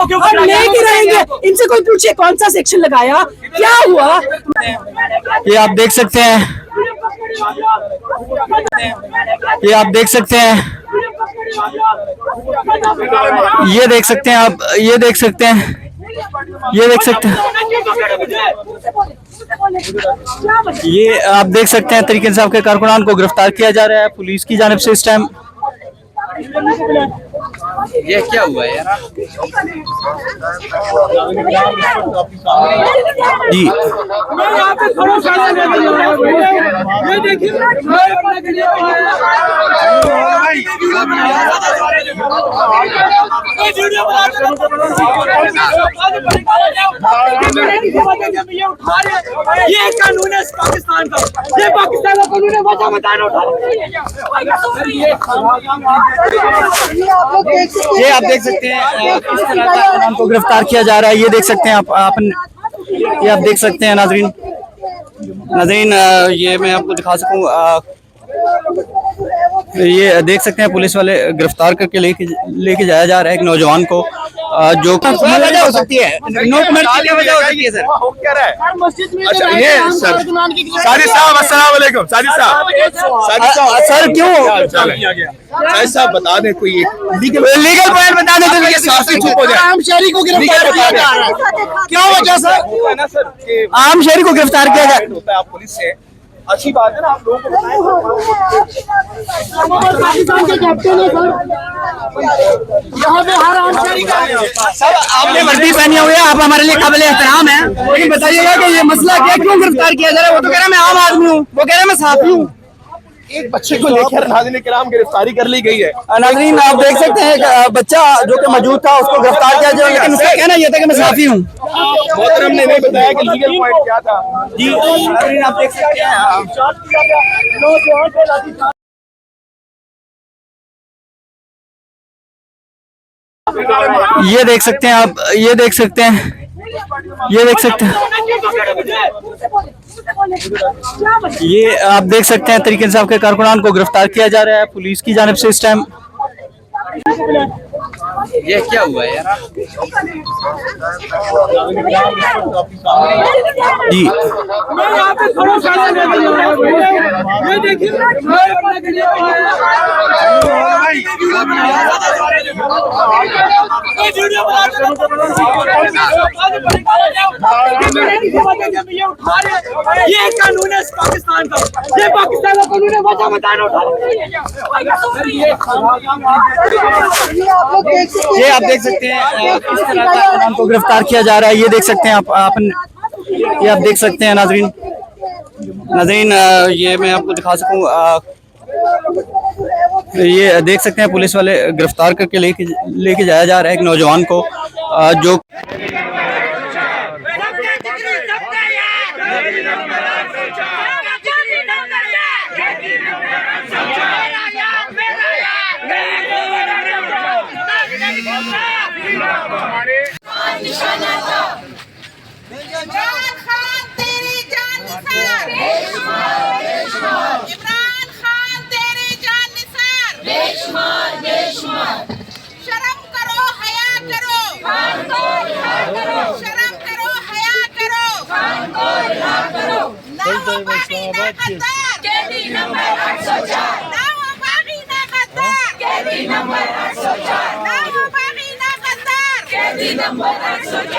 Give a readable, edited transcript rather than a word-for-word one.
हम लेके रहेंगे। इनसे कोई पूछे कौन सा सेक्शन लगाया, क्या हुआ। ये आप देख सकते हैं, ये आप देख सकते हैं, ये देख सकते हैं आप, ये देख सकते हैं, ये देख सकते हैं, ये आप देख सकते हैं तरीके इंसाफ के कारकुनान को गिरफ्तार किया जा रहा है पुलिस की जानिब से इस टाइम। ये क्या हुआ यार? जी ये कानून है पाकिस्तान का, ये पाकिस्तान का कानून है। वजह बताना उठा ये आप देख सकते हैं किस तरह कारकुनान को गिरफ्तार किया जा रहा है। ये देख सकते हैं आप ये आप देख सकते हैं नाजरीन, ये मैं आपको दिखा सकूं, ये देख सकते हैं पुलिस वाले गिरफ्तार करके लेके जाया जा रहा है एक नौजवान को, जो वजह हो सकती है, नो कमेंट की क्या वजह हो सकती है सर? हो क्या रहा है? अच्छा ये सर साजिद साहब, अस्सलाम वालेकुम। साजिद साहब सर क्यों साजिद साहब बता दें कोई लीगल पॉइंट बता दें तो साथी चुप हो जाए। आम शहरी को गिरफ्तार किया जा रहा है, क्या वजह सर? है ना सर कि आम शहरी को गिरफ्तार किया जाए। होता है आप पुलिस से, अच्छी बात है ना, आप लोगों को बताएं। पाकिस्तान के कैप्टन है सर, यहाँ पे हर आम शहरी का सर आपने वर्दी पहनी हुई है, आप हमारे लिए काबिल एहतराम है, लेकिन बताइएगा कि ये मसला क्या, क्यों गिरफ्तार किया जा रहा है? वो तो कह रहा है मैं आम आदमी हूँ, वो कह रहा है मैं साथी हूँ। एक बच्चे को लेकर नाज़रीन किराम गिरफ्तारी कर ली गई है। नाज़रीन आप देख सकते हैं एक बच्चा जो कि मौजूद था उसको गिरफ्तार किया जाए, लेकिन उसका कहना यह था कि मैं साथी हूँ। मोहतरम ने नहीं बताया कि लीगल पॉइंट क्या था। जी नाज़रीन आप देख सकते हैं, ये देख सकते हैं आप, ये देख सकते हैं, ये देख सकते हैं, ये आप देख सकते हैं तरीके इंसाफ के कारकुनान को गिरफ्तार किया जा रहा है पुलिस की जानिब से इस टाइम। ये क्या हुआ यार? जी ये कानून है पाकिस्तान का, ये पाकिस्तान का कानून है। वजह बताना उठा ये आप देख सकते हैं किस तरह कारकुनान को गिरफ्तार किया जा रहा है। ये देख सकते हैं आप ये आप देख सकते हैं नाजरीन, ये मैं आपको दिखा सकूं, ये देख सकते हैं पुलिस वाले गिरफ्तार करके लेके जाया जा रहा है एक नौजवान को, जो इमरान खान तेरी जान निसार, इमरान खान तेरी जान निसार, शर्म करो हया करो, शर्म करो हया करो, ना हो बागी ना गद्दार, नंबर 804, ना हो बागी ना गद्दार, नंबर 804, ना हो बागी ना गद्दार, नंबर 804।